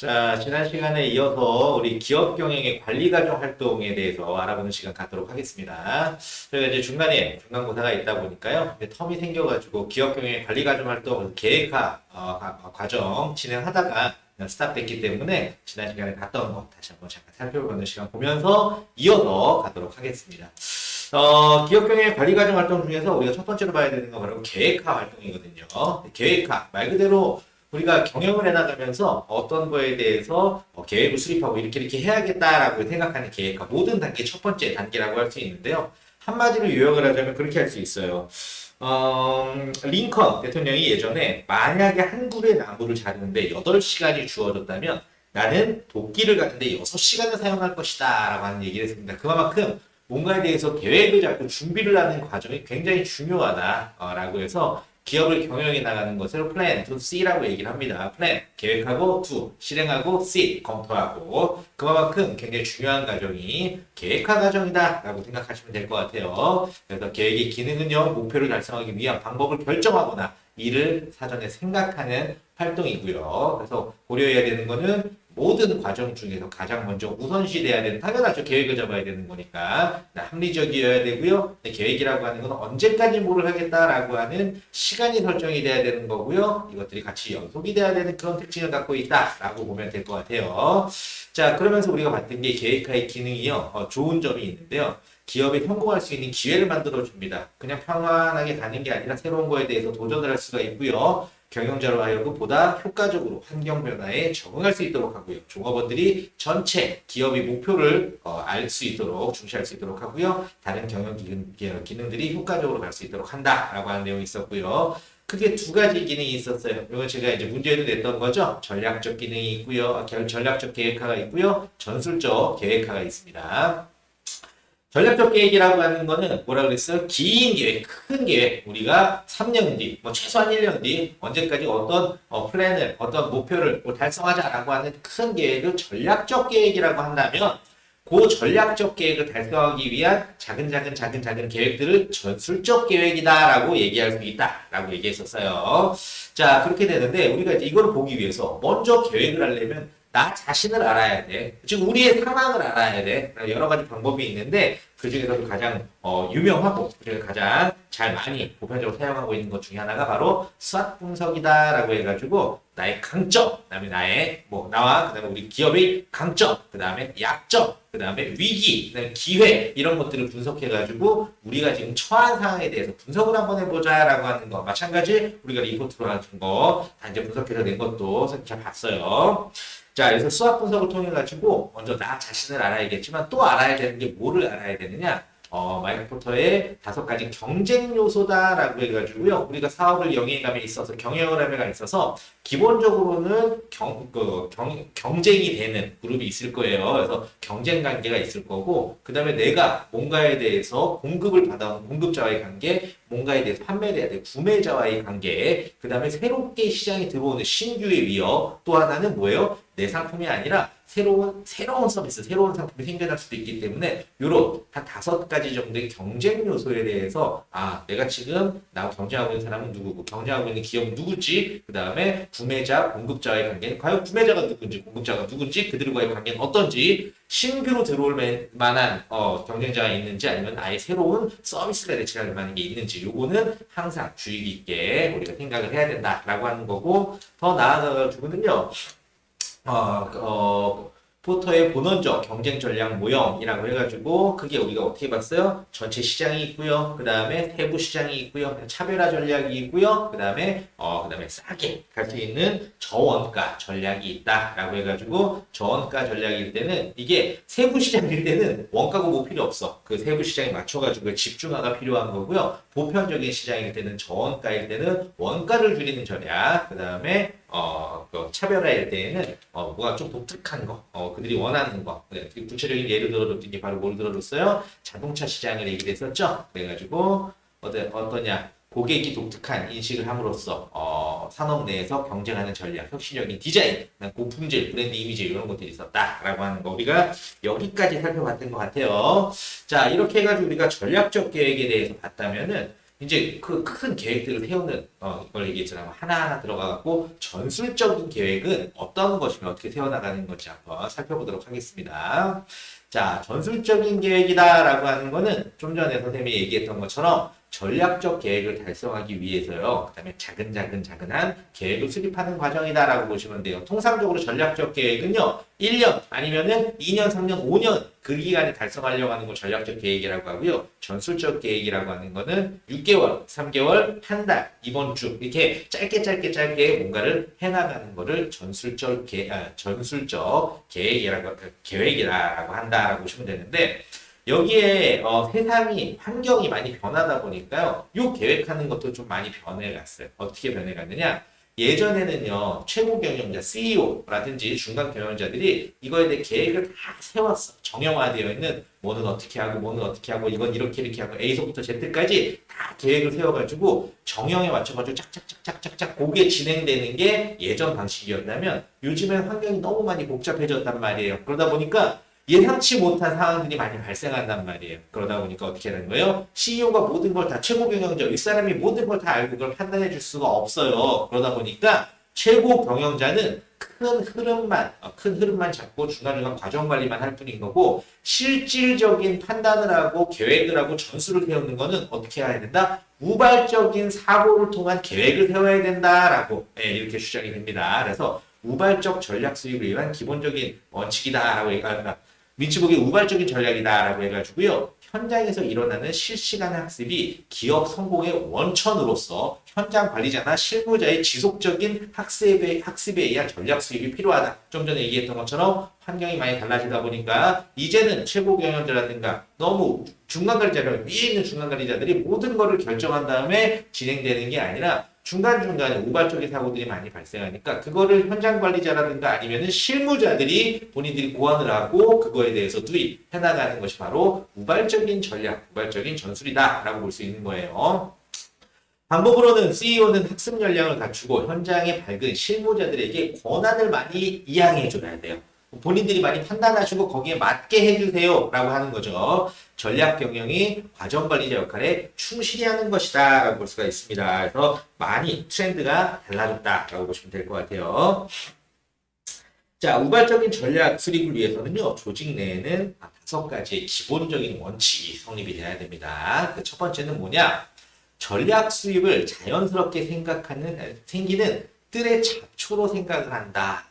자, 지난 시간에 이어서 우리 기업 경영의 관리 과정 활동에 대해서 알아보는 시간 갖도록 하겠습니다. 저희가 이제 중간에 중간고사가 있다 보니까요. 이제 텀이 생겨가지고 기업 경영의 관리 과정 활동 계획화 과정 진행하다가 그냥 스탑됐기 때문에 지난 시간에 봤던 거 다시 한번 잠깐 살펴보는 시간 보면서 이어서 가도록 하겠습니다. 기업 경영의 관리 과정 활동 중에서 우리가 첫 번째로 봐야 되는 건 바로 계획화 활동이거든요. 계획화 말 그대로 우리가 경영을 해나가면서 어떤 거에 대해서 계획을 수립하고 이렇게 해야겠다라고 생각하는 계획과 모든 단계 첫 번째 단계라고 할 수 있는데요. 한마디로 요약을 하자면 그렇게 할 수 있어요. 링컨 대통령이 예전에 만약에 한 그루의 나무를 자르는데 8시간이 주어졌다면 나는 도끼를 가는데 6시간을 사용할 것이다 라고 하는 얘기를 했습니다. 그만큼 뭔가에 대해서 계획을 잡고 준비를 하는 과정이 굉장히 중요하다라고 해서 기업을 경영해 나가는 것을 plan to C라고 얘기를 합니다. plan, 계획하고 to, 실행하고 C, 검토하고 그만큼 굉장히 중요한 과정이 계획화 과정이다 라고 생각하시면 될 것 같아요. 그래서 계획의 기능은요, 목표를 달성하기 위한 방법을 결정하거나 이를 사전에 생각하는 활동이고요. 그래서 고려해야 되는 거는 모든 과정 중에서 가장 먼저 우선시돼야 되는 당연하죠. 계획을 잡아야 되는 거니까 합리적이어야 되고요. 계획이라고 하는 건 언제까지 뭐를 하겠다라고 하는 시간이 설정이 돼야 되는 거고요. 이것들이 같이 연속이 돼야 되는 그런 특징을 갖고 있다라고 보면 될 것 같아요. 자, 그러면서 우리가 봤던 게 계획화의 기능이요. 좋은 점이 있는데요. 기업에 성공할 수 있는 기회를 만들어 줍니다. 그냥 평안하게 가는 게 아니라 새로운 거에 대해서 도전을 할 수가 있고요. 경영자로 하여금 보다 효과적으로 환경 변화에 적응할 수 있도록 하고요. 종업원들이 전체 기업의 목표를 알 수 있도록 중시할 수 있도록 하고요. 다른 경영 기능들이 효과적으로 갈 수 있도록 한다라고 하는 내용이 있었고요. 크게 두 가지 기능이 있었어요. 이건 제가 이제 문제로 냈던 거죠. 전략적 기능이 있고요. 전략적 계획화가 있고요. 전술적 계획화가 있습니다. 전략적 계획이라고 하는 거는 뭐라 그랬어요? 긴 계획, 큰 계획. 우리가 3년 뒤, 뭐 최소한 1년 뒤, 언제까지 어떤 플랜을, 어떤 목표를 달성하자라고 하는 큰 계획을 전략적 계획이라고 한다면 그 전략적 계획을 달성하기 위한 작은 계획들을 전술적 계획이다라고 얘기할 수 있다라고 얘기했었어요. 자, 그렇게 되는데 우리가 이제 이걸 보기 위해서 먼저 계획을 하려면 나 자신을 알아야 돼. 즉 우리의 상황을 알아야 돼. 여러 가지 방법이 있는데 그 중에서도 가장 유명하고 그중에 가장 잘 많이 보편적으로 사용하고 있는 것 중에 하나가 바로 SWOT 분석이다라고 해가지고 나의 강점, 그다음에 나의 나와 그다음에 우리 기업의 강점, 그다음에 약점, 그다음에 위기, 그다음에 기회 이런 것들을 분석해가지고 우리가 지금 처한 상황에 대해서 분석을 한번 해보자라고 하는 거 마찬가지 우리가 리포트로 하는 거 다 이제 분석해서 낸 것도 잘 봤어요. 자, 그래서 수학 분석을 통해 가지고 먼저 나 자신을 알아야겠지만 또 알아야 되는 게 뭐를 알아야 되느냐? 마이클 포터의 5가지 경쟁 요소다라고 해가지고요. 우리가 사업을 영위감에 있어서 경영을 함에 있어서 기본적으로는 경쟁이 되는 그룹이 있을 거예요. 그래서 경쟁 관계가 있을 거고, 그 다음에 내가 뭔가에 대해서 공급을 받아온 공급자와의 관계, 뭔가에 대해서 판매를 해야 돼. 구매자와의 관계, 그 다음에 새롭게 시장에 들어오는 신규의 위협, 또 하나는 뭐예요? 내 상품이 아니라 새로운 서비스, 새로운 상품이 생겨날 수도 있기 때문에 요런 한 5가지 정도의 경쟁 요소에 대해서 내가 지금 나하고 경쟁하고 있는 사람은 누구고 경쟁하고 있는 기업은 누구지? 그 다음에 구매자, 공급자와의 관계는 과연 구매자가 누군지 공급자가 누군지 그들과의 관계는 어떤지 신규로 들어올 만한 경쟁자가 있는지 아니면 아예 새로운 서비스가 대체할 만한 게 있는지 요거는 항상 주의 깊게 우리가 생각을 해야 된다라고 하는 거고 더 나아가가지고는요. 포터의 본원적 경쟁 전략 모형이라고 해가지고 그게 우리가 어떻게 봤어요? 전체 시장이 있고요. 그 다음에 세부 시장이 있고요. 차별화 전략이 있고요. 그 다음에 싸게 갈 수 있는 저원가 전략이 있다라고 해가지고 저원가 전략일 때는 이게 세부 시장일 때는 원가고 뭐 필요 없어. 그 세부 시장에 맞춰가지고 집중화가 필요한 거고요. 보편적인 시장일 때는 저원가일 때는 원가를 줄이는 전략. 그 다음에 차별화일 때에는 뭐가 좀 독특한 거, 그들이 원하는 거. 네, 구체적인 예를 들어줬던 게 바로 뭘 들어줬어요? 자동차 시장을 얘기를 했었죠. 그래가지고 어떠냐? 고객이 독특한 인식을 함으로써 산업 내에서 경쟁하는 전략, 혁신적인 디자인, 고품질, 브랜드 이미지 이런 것들이 있었다라고 하는 거 우리가 여기까지 살펴봤던 것 같아요. 자, 이렇게 해가지고 우리가 전략적 계획에 대해서 봤다면은 이제 그 큰 계획들을 세우는 걸 얘기했잖아요. 하나하나 들어가갖고 전술적인 계획은 어떤 것이며 어떻게 세워나가는 건지 한번 살펴보도록 하겠습니다. 자, 전술적인 계획이다라고 하는 거는 좀 전에 선생님이 얘기했던 것처럼 전략적 계획을 달성하기 위해서요. 그다음에 자근자근한 계획을 수립하는 과정이다라고 보시면 돼요. 통상적으로 전략적 계획은요. 1년 아니면은 2년, 3년, 5년 그 기간에 달성하려고 하는 걸 전략적 계획이라고 하고요. 전술적 계획이라고 하는 거는 6개월, 3개월, 한 달, 이번 주 이렇게 짧게 뭔가를 해나가는 거를 전술적 계획이라고 한다라고 보시면 되는데 여기에 세상이 환경이 많이 변하다 보니까요. 요 계획하는 것도 좀 많이 변해갔어요. 어떻게 변해갔느냐? 예전에는요, 최고 경영자, CEO라든지 중간 경영자들이 이거에 대해 계획을 다 세웠어. 정형화되어 있는 뭐는 어떻게 하고, 이건 이렇게 하고, A서부터 Z까지 다 계획을 세워가지고 정형에 맞춰가지고 짝짝짝짝짝짝 그게 진행되는 게 예전 방식이었다면 요즘엔 환경이 너무 많이 복잡해졌단 말이에요. 그러다 보니까 예상치 못한 상황들이 많이 발생한단 말이에요. 그러다 보니까 어떻게 하는 거예요? CEO가 모든 걸 다 최고 경영자, 윗사람이 모든 걸 다 알고 그걸 판단해 줄 수가 없어요. 그러다 보니까 최고 경영자는 큰 흐름만 잡고 중간중간 과정 관리만 할 뿐인 거고 실질적인 판단을 하고 계획을 하고 전술을 세우는 거는 어떻게 해야 된다? 우발적인 사고를 통한 계획을 세워야 된다라고 이렇게 주장이 됩니다. 그래서 우발적 전략 수립을 위한 기본적인 원칙이다라고 얘기합니다. 민치복의 우발적인 전략이다라고 해가지고요. 현장에서 일어나는 실시간 학습이 기업 성공의 원천으로서 현장 관리자나 실무자의 지속적인 학습에 의한 전략 수립이 필요하다. 좀 전에 얘기했던 것처럼 환경이 많이 달라지다 보니까 이제는 최고 경영자라든가 너무 중간 관리자들, 위에 있는 중간 관리자들이 모든 것을 결정한 다음에 진행되는 게 아니라 중간중간에 우발적인 사고들이 많이 발생하니까 그거를 현장 관리자라든가 아니면은 실무자들이 본인들이 고안을 하고 그거에 대해서 투입해 나가는 것이 바로 우발적인 전략, 우발적인 전술이다라고 볼 수 있는 거예요. 방법으로는 CEO는 학습 역량을 갖추고 현장에 밝은 실무자들에게 권한을 많이 이양해 줘야 돼요. 본인들이 많이 판단하시고 거기에 맞게 해주세요 라고 하는 거죠. 전략 경영이 과정 관리자 역할에 충실히 하는 것이다 라고 볼 수가 있습니다. 그래서 많이 트렌드가 달라졌다라고 보시면 될 것 같아요. 자, 우발적인 전략 수립을 위해서는요, 조직 내에는 5가지의 기본적인 원칙이 성립이 돼야 됩니다. 그 첫 번째는 뭐냐? 전략 수립을 자연스럽게 생기는 뜰의 잡초로 생각을 한다.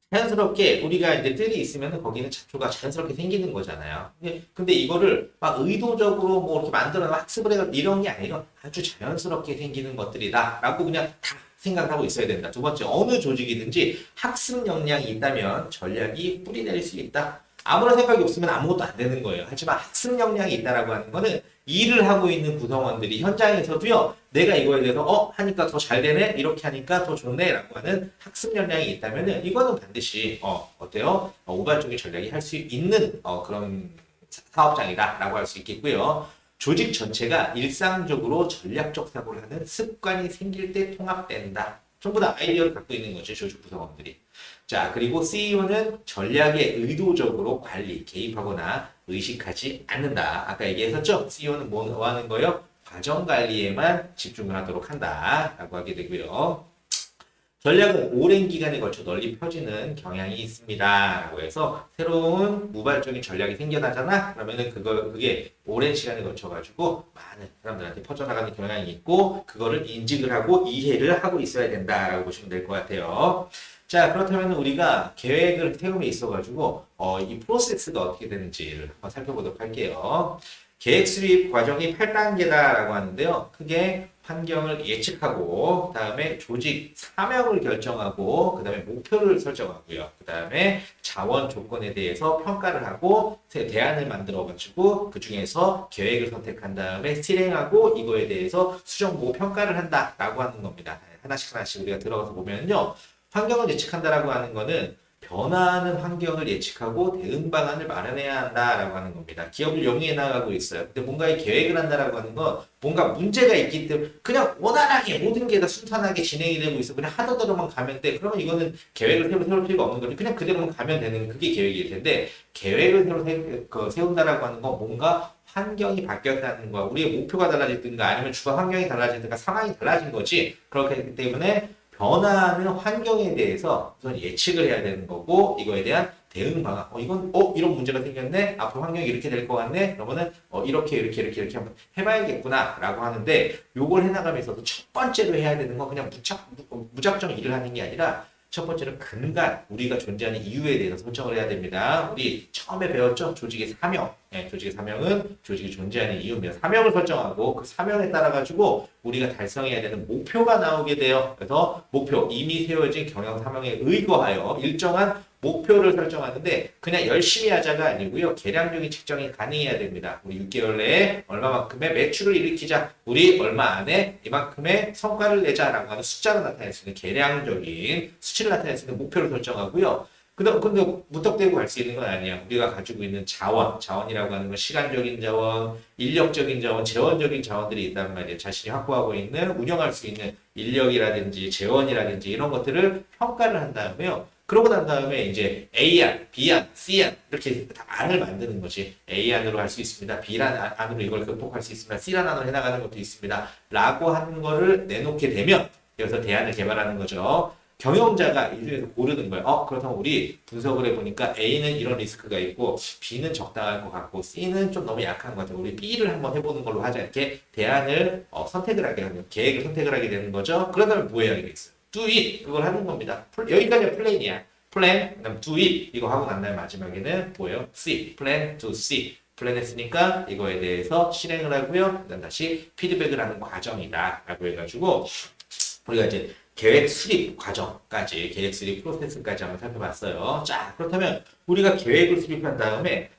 자연스럽게 우리가 이제 뜰이 있으면 거기는 잡초가 자연스럽게 생기는 거잖아요. 근데 이거를 막 의도적으로 뭐 이렇게 만들어 학습을 해서 이런 게 아니라 아주 자연스럽게 생기는 것들이다. 라고 그냥 다 생각하고 있어야 된다. 두 번째, 어느 조직이든지 학습 역량이 있다면 전략이 뿌리내릴 수 있다. 아무런 생각이 없으면 아무것도 안 되는 거예요. 하지만 학습 역량이 있다라고 하는 거는 일을 하고 있는 구성원들이 현장에서도요, 내가 이거에 대해서 하니까 더 잘 되네, 이렇게 하니까 더 좋네라고 하는 학습 역량이 있다면은 이거는 반드시 어때요? 우발적인 전략이 할 수 있는 그런 사업장이다라고 할 수 있겠고요. 조직 전체가 일상적으로 전략적 사고를 하는 습관이 생길 때 통합된다. 전부 다 아이디어를 갖고 있는 거죠, 조직 구성원들이. 자, 그리고 CEO는 전략에 의도적으로 관리, 개입하거나 의식하지 않는다. 아까 얘기했었죠? CEO는 뭐 하는 거예요? 과정 관리에만 집중을 하도록 한다. 라고 하게 되고요. 전략은 오랜 기간에 걸쳐 널리 펴지는 경향이 있습니다. 라고 해서 새로운 우발적인 전략이 생겨나잖아? 그러면은 그게 오랜 시간에 걸쳐가지고 많은 사람들한테 퍼져나가는 경향이 있고, 그거를 인식을 하고 이해를 하고 있어야 된다라고 보시면 될 것 같아요. 자, 그렇다면 우리가 계획을 세움에 있어가지고, 이 프로세스가 어떻게 되는지를 한번 살펴보도록 할게요. 계획 수립 과정이 8단계다라고 하는데요. 크게 환경을 예측하고, 그 다음에 조직 사명을 결정하고, 그 다음에 목표를 설정하고요. 그 다음에 자원 조건에 대해서 평가를 하고, 대안을 만들어가지고, 그 중에서 계획을 선택한 다음에 실행하고, 이거에 대해서 수정보고 평가를 한다라고 하는 겁니다. 하나씩 우리가 들어가서 보면요. 환경을 예측한다라고 하는 거는 변화하는 환경을 예측하고 대응 방안을 마련해야 한다라고 하는 겁니다. 기업을 영위해 나가고 있어요. 근데 뭔가의 계획을 한다라고 하는 건 뭔가 문제가 있기 때문에 그냥 원활하게 모든 게 다 순탄하게 진행이 되고 있어. 그냥 하던 대로만 가면 돼. 그러면 이거는 계획을 세울 필요가 없는 거죠. 그냥 그대로만 가면 되는 그게 계획일 텐데 계획을 세운다라고 하는 건 뭔가 환경이 바뀌었다는 거, 우리의 목표가 달라졌든가 아니면 주거 환경이 달라졌든가 상황이 달라진 거지. 그렇기 때문에 변화하는 환경에 대해서 우선 예측을 해야 되는 거고 이거에 대한 대응 방안. 이건 이런 문제가 생겼네. 앞으로 환경이 이렇게 될 것 같네. 그러면은 이렇게 한번 해봐야겠구나라고 하는데 요걸 해나가면서 첫 번째로 해야 되는 건 그냥 무작정 일을 하는 게 아니라 첫 번째는 근간 우리가 존재하는 이유에 대해서 설정을 해야 됩니다. 우리 처음에 배웠죠? 조직의 사명. 조직의 사명은 조직이 존재하는 이유입니다. 사명을 설정하고 그 사명에 따라 가지고 우리가 달성해야 되는 목표가 나오게 돼요. 그래서 목표, 이미 세워진 경영 사명에 의거하여 일정한 목표를 설정하는데 그냥 열심히 하자가 아니고요. 계량적인 측정이 가능해야 됩니다. 우리 6개월 내에 얼마만큼의 매출을 일으키자. 우리 얼마 안에 이만큼의 성과를 내자라고 하는 숫자로 나타낼 수 있는 계량적인 수치를 나타낼 수 있는 목표를 설정하고요. 근데 무턱대고 갈 수 있는 건 아니야. 우리가 가지고 있는 자원이라고 하는 건 시간적인 자원, 인력적인 자원, 재원적인 자원들이 있단 말이에요. 자신이 확보하고 있는, 운영할 수 있는 인력이라든지 재원이라든지 이런 것들을 평가를 한 다음에요. 그러고 난 다음에 이제 A안, B안, C안 이렇게 다 안을 만드는 거지. A안으로 할 수 있습니다. B란 안으로 이걸 극복할 수 있습니다. C란 안으로 해나가는 것도 있습니다. 라고 하는 거를 내놓게 되면 여기서 대안을 개발하는 거죠. 경영자가 이 중에서 고르는 거예요. 그렇다면 우리 분석을 해보니까 A는 이런 리스크가 있고 B는 적당할 것 같고 C는 좀 너무 약한 것 같아요. 우리 B를 한번 해보는 걸로 하자. 이렇게 대안을 선택을 하게 하는 계획을 선택을 하게 되는 거죠. 그러다면 뭐 해야겠어요? Do it 그걸 하는 겁니다. 여기까지가 플랜이야. 플랜, 그다음 do it 이거 하고 난 다음에 마지막에는 뭐예요? See, plan to see. 플랜 했으니까 이거에 대해서 실행을 하고요. 그다음 다시 피드백을 하는 과정이다 라고 해가지고 우리가 이제 계획 수립 과정까지, 계획 수립 프로세스까지 한번 살펴봤어요. 자, 그렇다면 우리가 계획을 수립한 다음에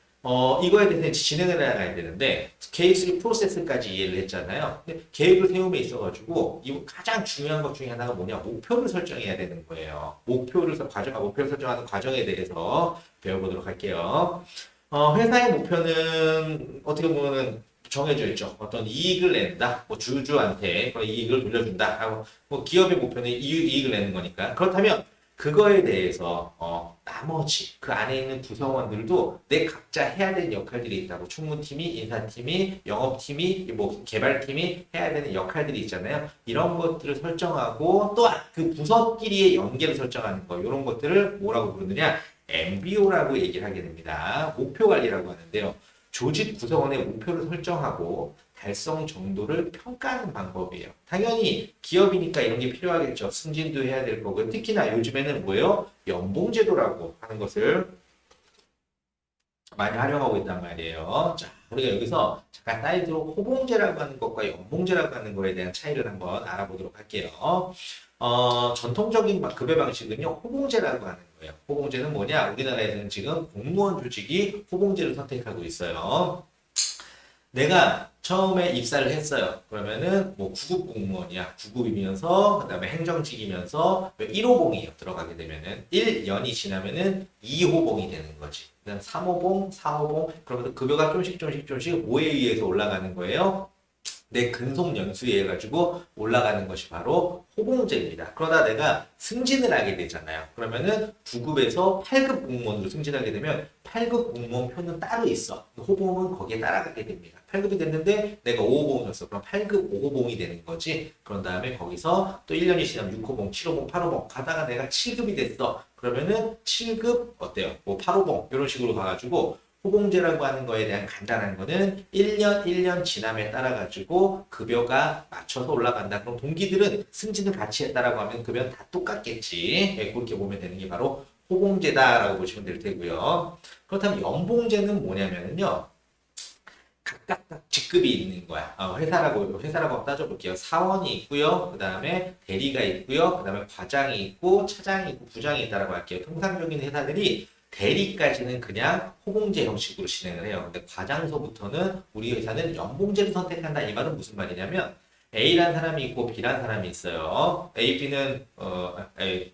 이거에 대해서 진행을 해나가야 되는데 계획 수립 프로세스까지 이해를 했잖아요. 근데 계획을 세움에 있어가지고 이 가장 중요한 것 중에 하나가 뭐냐? 목표를 설정해야 되는 거예요. 목표를 설정하는 과정에 대해서 배워보도록 할게요. 회사의 목표는 어떻게 보면은 정해져 있죠. 어떤 이익을 낸다. 뭐 주주한테 그런 이익을 돌려준다. 하고 뭐 기업의 목표는 이익을 내는 거니까. 그렇다면 그거에 대해서 나머지 그 안에 있는 구성원들도 내 각자 해야 되는 역할들이 있다고. 총무팀이, 인사팀이, 영업팀이, 뭐 개발팀이 해야 되는 역할들이 있잖아요. 이런 것들을 설정하고 또한 그 부서끼리의 연계를 설정하는 거. 이런 것들을 뭐라고 부르느냐? MBO라고 얘기를 하게 됩니다. 목표 관리라고 하는데요. 조직 구성원의 목표를 설정하고 달성 정도를 평가하는 방법이에요. 당연히 기업이니까 이런 게 필요하겠죠. 승진도 해야 될 거고 특히나 요즘에는 뭐예요? 연봉제도라고 하는 것을 많이 활용하고 있단 말이에요. 자, 우리가 여기서 잠깐 사이드로 호봉제라고 하는 것과 연봉제라고 하는 거에 대한 차이를 한번 알아보도록 할게요. 전통적인 급여 방식은요, 호봉제라고 하는 거예요. 호봉제는 뭐냐? 우리나라에서는 지금 공무원 조직이 호봉제를 선택하고 있어요. 내가 처음에 입사를 했어요. 그러면은 뭐 9급 공무원이야. 9급이면서 그다음에 행정직이면서 1호봉이 들어가게 되면은 1년이 지나면은 2호봉이 되는 거지. 그다음 3호봉, 4호봉 그러면서 급여가 조금씩 5에 의해서 올라가는 거예요. 내 근속 연수에 의해 가지고 올라가는 것이 바로 호봉제입니다. 그러다 내가 승진을 하게 되잖아요. 그러면은 9급에서 8급 공무원으로 승진하게 되면 8급 공무원 표는 따로 있어. 호봉은 거기에 따라가게 됩니다. 8급이 됐는데 내가 5호봉이었어. 그럼 8급 5호봉이 되는 거지. 그런 다음에 거기서 또 1년이 지나면 6호봉, 7호봉, 8호봉 가다가 내가 7급이 됐어. 그러면은 7급 어때요? 뭐 8호봉 이런 식으로 가가지고 호봉제라고 하는 거에 대한 간단한 거는 1년 지남에 따라 가지고 급여가 맞춰서 올라간다. 그럼 동기들은 승진을 같이 했다라고 하면 급여는 다 똑같겠지. 네, 그렇게 보면 되는 게 바로 호봉제다라고 보시면 될 테고요. 그렇다면 연봉제는 뭐냐면요. 각각 직급이 있는 거야. 회사라고 한번 따져볼게요. 사원이 있고요. 그 다음에 대리가 있고요. 그 다음에 과장이 있고 차장이 있고 부장이 있다라고 할게요. 통상적인 회사들이 대리까지는 그냥 호봉제 형식으로 진행을 해요. 근데 과장서부터는 우리 회사는 연봉제를 선택한다. 이 말은 무슨 말이냐면 A라는 사람이 있고 B라는 사람이 있어요. A, B는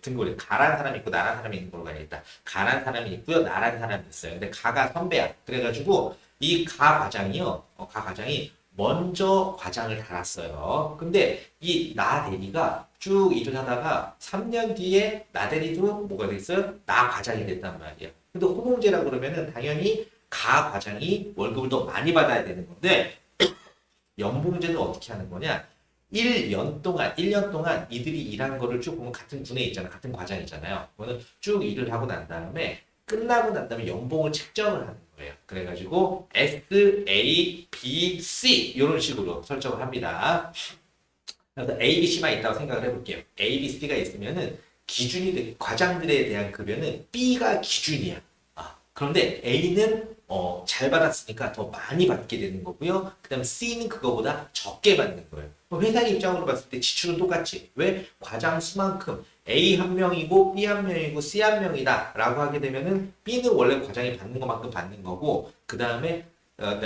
등골이 가라는 사람이 있고 나라는 사람이 있는 걸로 가야겠다. 가라는 사람이 있고요. 나라는 사람이 있어요. 근데 가가 선배야. 그래가지고 이 가 과장이요. 가 과장이 먼저 과장을 달았어요. 근데 이 나 대리가 쭉 일을 하다가 3년 뒤에 나 대리도 뭐가 됐어요? 나 과장이 됐단 말이야. 근데 호봉제라 그러면은 당연히 가 과장이 월급을 더 많이 받아야 되는 건데 연봉제는 어떻게 하는 거냐? 1년 동안 이들이 일한 거를 쭉 보면 같은 분에 있잖아. 같은 과장이잖아요. 그거는 쭉 일을 하고 난 다음에 끝나고 난 다음에 연봉을 책정을 하는 거예요. 그래가지고 S, A, B, C 이런 식으로 설정을 합니다. 그래서 A, B, C만 있다고 생각을 해볼게요. A, B, C가 있으면은 기준이 과장들에 대한 급여는 B가 기준이야. 그런데 A는 잘 받았으니까 더 많이 받게 되는 거고요. 그 다음에 C는 그거보다 적게 받는 거예요. 회사 입장으로 봤을 때 지출은 똑같지. 왜? 과장 수만큼 A 한 명이고 B 한 명이고 C 한 명이다 라고 하게 되면은 B는 원래 과장이 받는 것만큼 받는 거고 그 다음에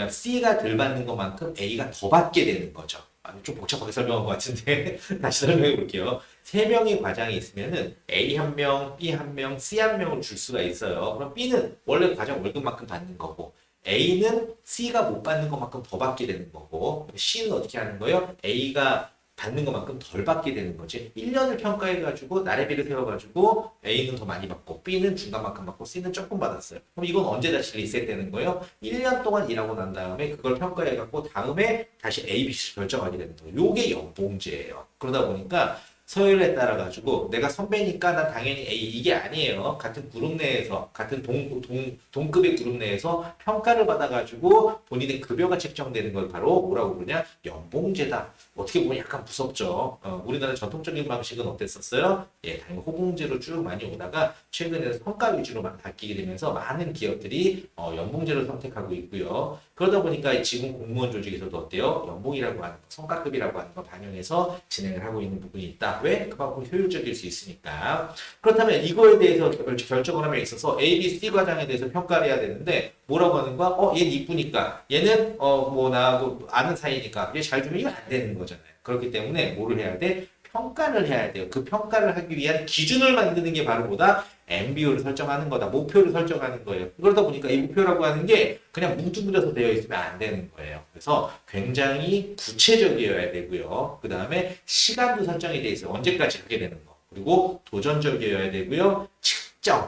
C가 덜 받는 것만큼 A가 더 받게 되는 거죠. 좀 복잡하게 설명한 것 같은데 다시 설명해 볼게요. 세 명의 과장이 있으면은 A 한 명, B 한 명, C 한 명을 줄 수가 있어요. 그럼 B는 원래 과장 월급만큼 받는 거고 A는 C가 못 받는 것만큼 더 받게 되는 거고 C는 어떻게 하는 거예요? A가 받는 것만큼 덜 받게 되는 거지. 1년을 평가해가지고 나래비를 세워가지고 A는 더 많이 받고 B는 중간만큼 받고 C는 조금 받았어요. 그럼 이건 언제 다시 리셋되는 거예요? 1년 동안 일하고 난 다음에 그걸 평가해갖고 다음에 다시 A, B, C 결정하게 되는 거예요. 요게 연봉제예요. 그러다 보니까 서열에 따라 가지고 내가 선배니까 난 당연히 A 이게 아니에요. 같은 그룹 내에서 같은 동급의 그룹 내에서 평가를 받아가지고 본인의 급여가 책정되는 걸 바로 뭐라고 그러냐 연봉제다. 어떻게 보면 약간 무섭죠. 우리나라 전통적인 방식은 어땠었어요? 예, 당연히 호봉제로 쭉 많이 오다가 최근에는 성과 위주로 바뀌게 되면서 많은 기업들이 연봉제를 선택하고 있고요. 그러다 보니까 지금 공무원 조직에서도 어때요? 연봉이라고 하는 거, 성과급이라고 하는 거 반영해서 진행을 하고 있는 부분이 있다. 왜? 그만큼 효율적일 수 있으니까. 그렇다면 이거에 대해서 결정을 함에 있어서 A, B, C 과장에 대해서 평가를 해야 되는데 뭐라고 하는 거야? 얘는 이쁘니까 얘는 뭐 나하고 아는 사이니까 얘 잘 주면 이거 안 되는 거잖아요. 그렇기 때문에 뭐를 해야 돼? 평가를 해야 돼요. 그 평가를 하기 위한 기준을 만드는 게 바로 뭐다? MBO를 설정하는 거다. 목표를 설정하는 거예요. 그러다 보니까 이 목표라고 하는 게 그냥 뭉뚱그려서 되어 있으면 안 되는 거예요. 그래서 굉장히 구체적이어야 되고요. 그 다음에 시간도 설정이 돼 있어요. 언제까지 하게 되는 거. 그리고 도전적이어야 되고요.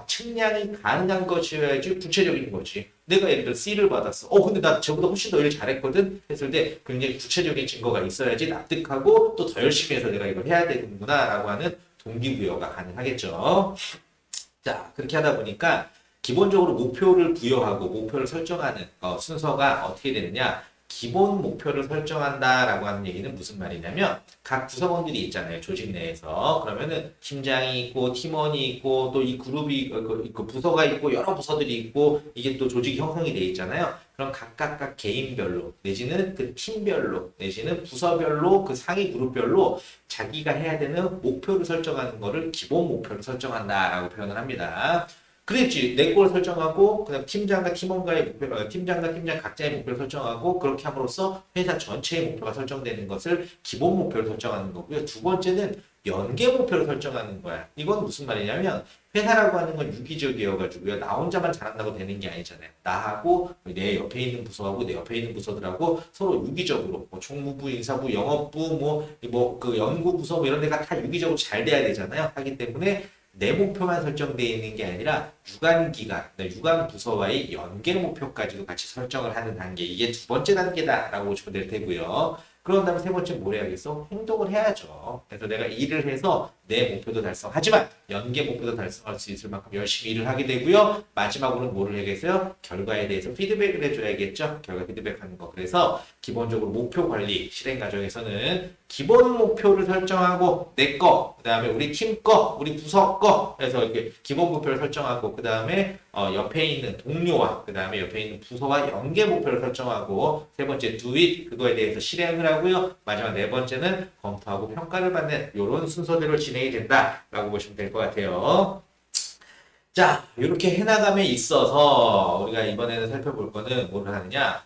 측량이 가능한 것이어야지 구체적인 거지. 내가 예를 들어 C를 받았어. 근데 나 저보다 훨씬 더 일 잘했거든? 했을 때 굉장히 구체적인 증거가 있어야지 납득하고 또 더 열심히 해서 내가 이걸 해야 되는구나 라고 하는 동기부여가 가능하겠죠. 자, 그렇게 하다 보니까 기본적으로 목표를 부여하고 목표를 설정하는 순서가 어떻게 되느냐. 기본 목표를 설정한다라고 하는 얘기는 무슨 말이냐면 각 구성원들이 있잖아요. 조직 내에서. 그러면은 팀장이 있고 팀원이 있고 또 이 그룹이 그 부서가 있고 여러 부서들이 있고 이게 또 조직이 형성이 돼 있잖아요. 그럼 각각 개인별로 내지는 그 팀별로 내지는 부서별로 그 상위 그룹별로 자기가 해야 되는 목표를 설정하는 거를 기본 목표를 설정한다라고 표현을 합니다. 그랬지. 내 걸 설정하고 그다음 팀장과 팀원과의 목표, 팀장과 팀장 각자의 목표를 설정하고 그렇게 함으로써 회사 전체의 목표가 설정되는 것을 기본 목표를 설정하는 거고요. 두 번째는 연계 목표를 설정하는 거야. 이건 무슨 말이냐면 회사라고 하는 건 유기적이어가지고요. 나 혼자만 잘한다고 되는 게 아니잖아요. 나하고 내 옆에 있는 부서하고 내 옆에 있는 부서들하고 서로 유기적으로 뭐 총무부, 인사부, 영업부, 그 연구부서 뭐 이런 데가 다 유기적으로 잘 돼야 되잖아요. 하기 때문에 내 목표만 설정되어 있는 게 아니라 유관기관, 유관 부서와의 연계 목표까지도 같이 설정을 하는 단계. 이게 두 번째 단계다라고 보시면 될 테고요. 그런 다음에 세 번째 뭘 해야겠어? 행동을 해야죠. 그래서 내가 일을 해서 내 목표도 달성하지만 연계 목표도 달성할 수 있을 만큼 열심히 일을 하게 되고요. 마지막으로는 뭐를 해야겠어요? 결과에 대해서 피드백을 해줘야겠죠. 결과 피드백하는 거. 그래서 기본적으로 목표 관리 실행 과정에서는 기본 목표를 설정하고 내 거, 그 다음에 우리 팀 거, 우리 부서 거 해서 이렇게 기본 목표를 설정하고 그 다음에 옆에 있는 동료와 그 다음에 옆에 있는 부서와 연계 목표를 설정하고 세 번째 do it 그거에 대해서 실행을 하고요. 마지막 네 번째는 검토하고 평가를 받는 이런 순서대로 진행이 된다라고 보시면 될 것 같아요. 자, 이렇게 해나감에 있어서 우리가 이번에는 살펴볼 거는 뭐를 하느냐?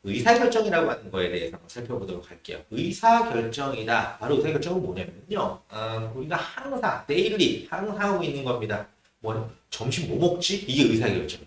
의사결정이라고 하는 거에 대해서 한번 살펴보도록 할게요. 의사결정이다. 바로 의사결정은 뭐냐면요. 우리가 항상, 데일리, 항상 하고 있는 겁니다. 점심 뭐 먹지? 이게 의사결정이에요.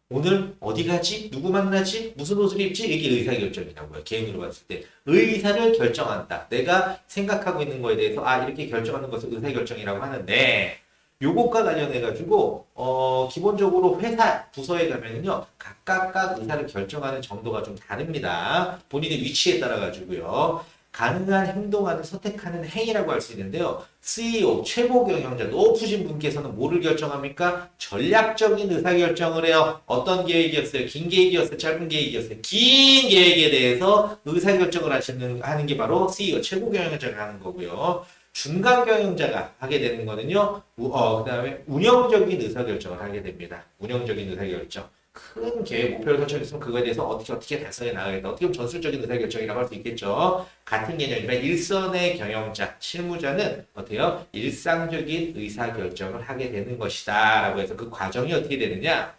오늘 어디 가지? 누구 만나지? 무슨 옷을 입지? 이게 의사결정이라고요. 개인으로 봤을 때. 의사를 결정한다. 내가 생각하고 있는 거에 대해서 이렇게 결정하는 것을 의사결정이라고 하는데 요것과 관련해가지고, 기본적으로 회사, 부서에 가면은요, 각각 의사를 결정하는 정도가 좀 다릅니다. 본인의 위치에 따라가지고요. 가능한 행동안을 선택하는 행위라고 할 수 있는데요. CEO, 최고 경영자, 높으신 분께서는 뭐를 결정합니까? 전략적인 의사결정을 해요. 어떤 계획이었어요? 긴 계획이었어요? 짧은 계획이었어요? 긴 계획에 대해서 의사결정을 하는 게 바로 CEO, 최고 경영자가 하는 거고요. 중간 경영자가 하게 되는 거는요, 그 다음에 운영적인 의사결정을 하게 됩니다. 운영적인 의사결정. 큰 계획, 목표를 설정했으면 그거에 대해서 어떻게 달성해 나가겠다. 어떻게 보면 전술적인 의사결정이라고 할 수 있겠죠. 같은 개념이지만 일선의 경영자, 실무자는 어때요? 일상적인 의사결정을 하게 되는 것이다. 라고 해서 그 과정이 어떻게 되느냐?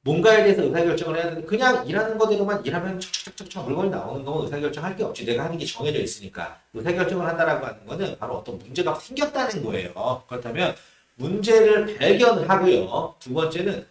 뭔가에 대해서 의사결정을 해야 되는데 그냥 일하는 거대로만 일하면 척척척척 물건이 나오는 거면 의사결정할 게 없지. 내가 하는 게 정해져 있으니까. 의사결정을 한다라고 하는 거는 바로 어떤 문제가 생겼다는 거예요. 그렇다면 문제를 발견하고요. 두 번째는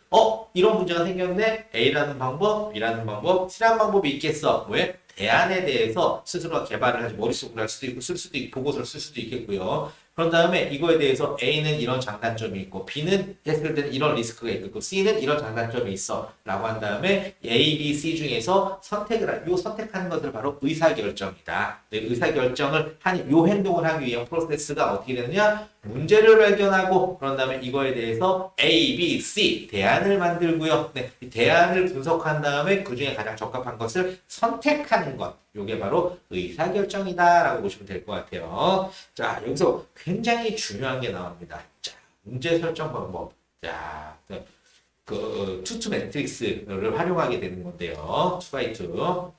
이런 문제가 생겼네. A라는 방법, B라는 방법, C라는 방법이 있겠어. 왜? 대안에 대해서 스스로가 개발을 하지 머릿속으로 할 수도 있고 쓸 수도 있고 보고서를 쓸 수도 있겠고요. 그런 다음에 이거에 대해서 A는 이런 장단점이 있고 B는 했을 때는 이런 리스크가 있고 C는 이런 장단점이 있어 라고 한 다음에 A, B, C 중에서 선택하는 것을 바로 의사결정이다. 네, 의사결정을 하는 요 행동을 하기 위한 프로세스가 어떻게 되느냐? 문제를 발견하고 그런 다음에 이거에 대해서 A, B, C 대안을 만들고요. 네, 이 대안을 분석한 다음에 그 중에 가장 적합한 것을 선택하는 것. 요게 바로 의사결정이다라고 보시면 될 것 같아요. 자, 여기서 굉장히 중요한 게 나옵니다. 자, 문제 설정 방법. 자, 그 투투 매트릭스를 활용하게 되는 건데요. 2x2.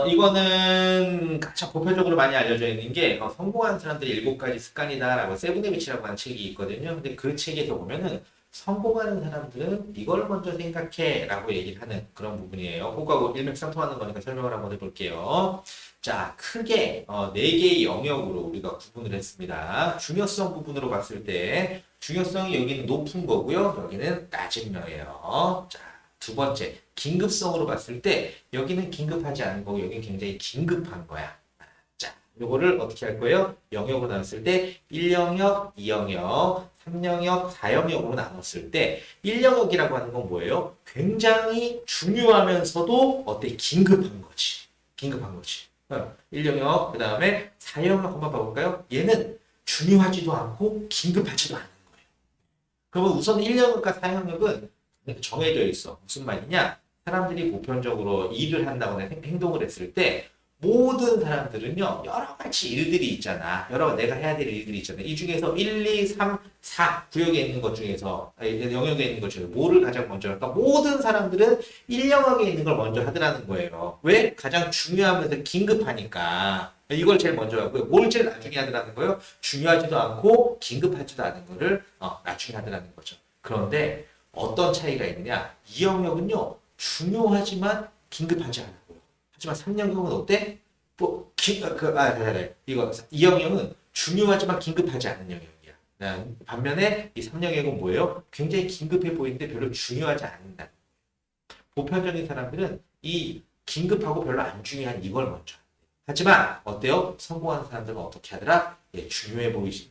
이거는 가장 보편적으로 많이 알려져 있는 게 성공한 사람들의 7가지 습관이다라고 세븐헤비츠라고 하는 책이 있거든요. 근데 그 책에서 보면은 성공하는 사람들은 이걸 먼저 생각해 라고 얘기를 하는 그런 부분이에요. 그거하고 일맥상통하는 거니까 설명을 한번 해볼게요. 자, 크게 4개의 영역으로 우리가 구분을 했습니다. 중요성 부분으로 봤을 때 중요성이 여기는 높은 거고요. 여기는 낮은 거예요. 자, 두 번째 긴급성으로 봤을 때 여기는 긴급하지 않은 거고 여기는 굉장히 긴급한 거야. 자, 요거를 어떻게 할 거예요? 영역으로 나눴을 때 1영역, 2영역, 3영역, 4영역으로 나눴을 때 1영역이라고 하는 건 뭐예요? 굉장히 중요하면서도 긴급한 거지. 긴급한 거지. 1영역, 그 다음에 4영역 한번 봐볼까요? 얘는 중요하지도 않고 긴급하지도 않은 거예요. 그러면 우선 1영역과 4영역은 정해져 있어. 무슨 말이냐? 사람들이 보편적으로 일을 한다거나 행동을 했을 때 모든 사람들은요. 여러 가지 일들이 있잖아. 내가 해야 될 일들이 있잖아. 이 중에서 1, 2, 3, 4 구역에 있는 것 중에서 영역에 있는 것 중에서 뭐를 가장 먼저 할까? 모든 사람들은 1영역에 있는 걸 먼저 하더라는 거예요. 왜? 가장 중요하면서 긴급하니까. 이걸 제일 먼저 하고요. 뭘 제일 나중에 하더라는 거예요? 중요하지도 않고 긴급하지도 않은 거를 나중에 하더라는 거죠. 그런데 어떤 차이가 있느냐? 이 영역은요, 중요하지만 긴급하지 않고요. 하지만 3영역은 어때? 이 영역은 중요하지만 긴급하지 않은 영역이야. 반면에 이 3영역은 뭐예요? 굉장히 긴급해 보이는데 별로 중요하지 않는다. 보편적인 사람들은 이 긴급하고 별로 안 중요한 이걸 먼저. 하지만 어때요? 성공하는 사람들은 어떻게 하더라?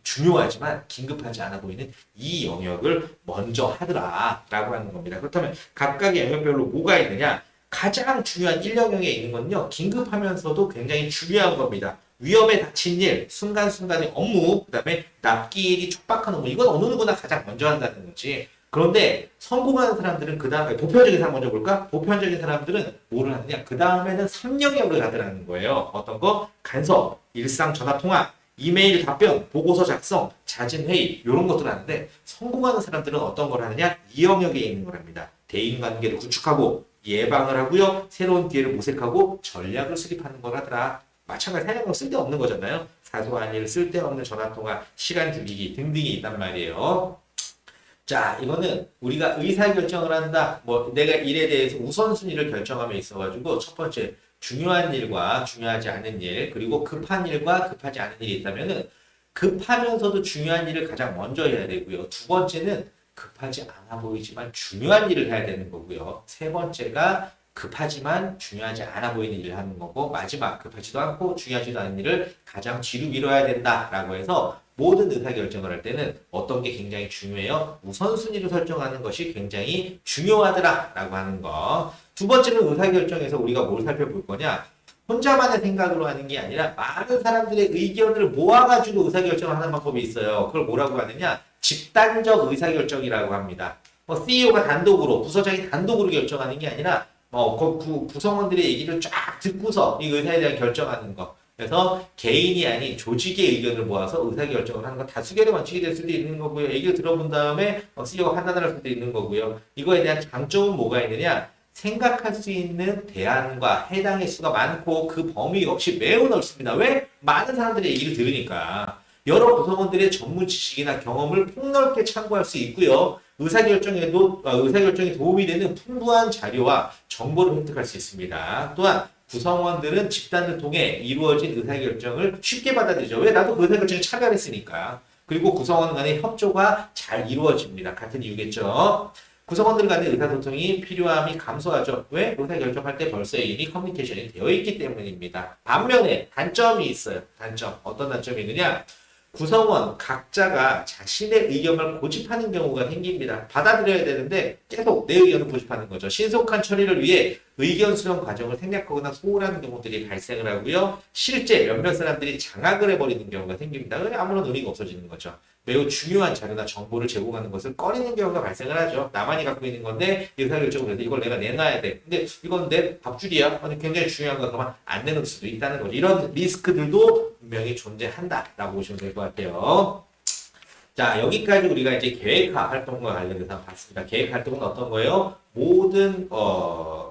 중요하지만 긴급하지 않아 보이는 이 영역을 먼저 하더라라고 하는 겁니다. 그렇다면 각각의 영역별로 뭐가 있느냐? 가장 중요한 1영역에 있는 건요. 긴급하면서도 굉장히 중요한 겁니다. 위험에 닥친 일, 순간순간의 업무, 그 다음에 납기일이 촉박한 업무. 이건 어느 누구나 가장 먼저 한다는 거지. 그런데 성공하는 사람들은 그 다음에 보편적인 사람 먼저 볼까? 보편적인 사람들은 뭐를 하느냐? 그 다음에는 3영역을 하더라는 거예요. 어떤 거? 간섭, 일상 전화 통화, 이메일 답변, 보고서 작성, 잦은 회의 이런 것들 하는데 성공하는 사람들은 어떤 걸 하느냐? 이 영역에 있는 거랍니다. 대인관계를 구축하고 예방을 하고요. 새로운 기회를 모색하고 전략을 수립하는 걸 하더라. 마찬가지 사용은 쓸데없는 거잖아요. 사소한 일, 쓸데없는 전화통화, 시간 죽이기 등등이 있단 말이에요. 자, 이거는 우리가 의사결정을 한다. 내가 일에 대해서 우선순위를 결정함에 있어가지고 첫 번째 중요한 일과 중요하지 않은 일, 그리고 급한 일과 급하지 않은 일이 있다면은 급하면서도 중요한 일을 가장 먼저 해야 되고요. 두 번째는 급하지 않아 보이지만 중요한 일을 해야 되는 거고요. 세 번째가 급하지만 중요하지 않아 보이는 일을 하는 거고 마지막 급하지도 않고 중요하지도 않은 일을 가장 뒤로 미뤄야 된다라고 해서 모든 의사결정을 할 때는 어떤 게 굉장히 중요해요? 우선순위를 설정하는 것이 굉장히 중요하더라라고 하는 거. 두 번째는 의사결정에서 우리가 뭘 살펴볼 거냐? 혼자만의 생각으로 하는 게 아니라 많은 사람들의 의견을 모아가지고 의사결정을 하는 방법이 있어요. 그걸 뭐라고 하느냐? 집단적 의사결정이라고 합니다. CEO가 단독으로, 부서장이 단독으로 결정하는 게 아니라 구성원들의 얘기를 쫙 듣고서 이 의사에 대한 결정하는 거. 그래서 개인이 아닌 조직의 의견을 모아서 의사결정을 하는 거 다수결의 원칙이 될 수도 있는 거고요. 얘기를 들어본 다음에 CEO가 판단을 할 수도 있는 거고요. 이거에 대한 장점은 뭐가 있느냐? 생각할 수 있는 대안과 해당의 수가 많고 그 범위 역시 매우 넓습니다. 왜? 많은 사람들의 얘기를 들으니까. 여러 구성원들의 전문 지식이나 경험을 폭넓게 참고할 수 있고요. 의사결정에 도움이 되는 풍부한 자료와 정보를 획득할 수 있습니다. 또한 구성원들은 집단을 통해 이루어진 의사결정을 쉽게 받아들이죠. 왜? 나도 그 의사결정에 참여했으니까. 그리고 구성원 간의 협조가 잘 이루어집니다. 같은 이유겠죠. 구성원들 간의 의사소통이 필요함이 감소하죠. 왜? 의사결정할 때 벌써 이미 커뮤니케이션이 되어 있기 때문입니다. 반면에 단점이 있어요. 단점. 어떤 단점이 있느냐? 구성원 각자가 자신의 의견을 고집하는 경우가 생깁니다. 받아들여야 되는데 계속 내 의견을 고집하는 거죠. 신속한 처리를 위해 의견 수렴 과정을 생략하거나 소홀하는 경우들이 발생을 하고요. 실제 몇몇 사람들이 장악을 해버리는 경우가 생깁니다. 아무런 의미가 없어지는 거죠. 매우 중요한 자료나 정보를 제공하는 것을 꺼리는 경우가 발생을 하죠. 나만이 갖고 있는 건데 의사결정을 해서 이걸 내가 내놔야 돼. 근데 이건 내 밥줄이야. 굉장히 중요한 거 그러면 안 내놓을 수도 있다는 거죠. 이런 리스크들도 분명히 존재한다라고 보시면 될 것 같아요. 자, 여기까지 우리가 이제 계획화 활동과 관련해서 한번 봤습니다. 계획 활동은 어떤 거예요? 모든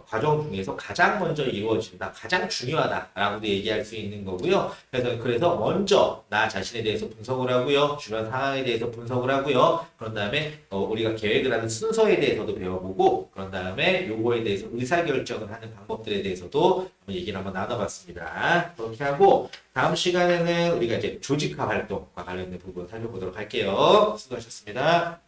과정 중에서 가장 먼저 이루어진다, 가장 중요하다라고도 얘기할 수 있는 거고요. 그래서 먼저 나 자신에 대해서 분석을 하고요, 주변 상황에 대해서 분석을 하고요. 그런 다음에 우리가 계획을 하는 순서에 대해서도 배워보고, 그런 다음에 요거에 대해서 의사결정을 하는 방법들에 대해서도 한번 얘기를 한번 나눠봤습니다. 그렇게 하고 다음 시간에는 우리가 이제 조직화 활동과 관련된 부분 살펴보도록 할게요. 수고하셨습니다.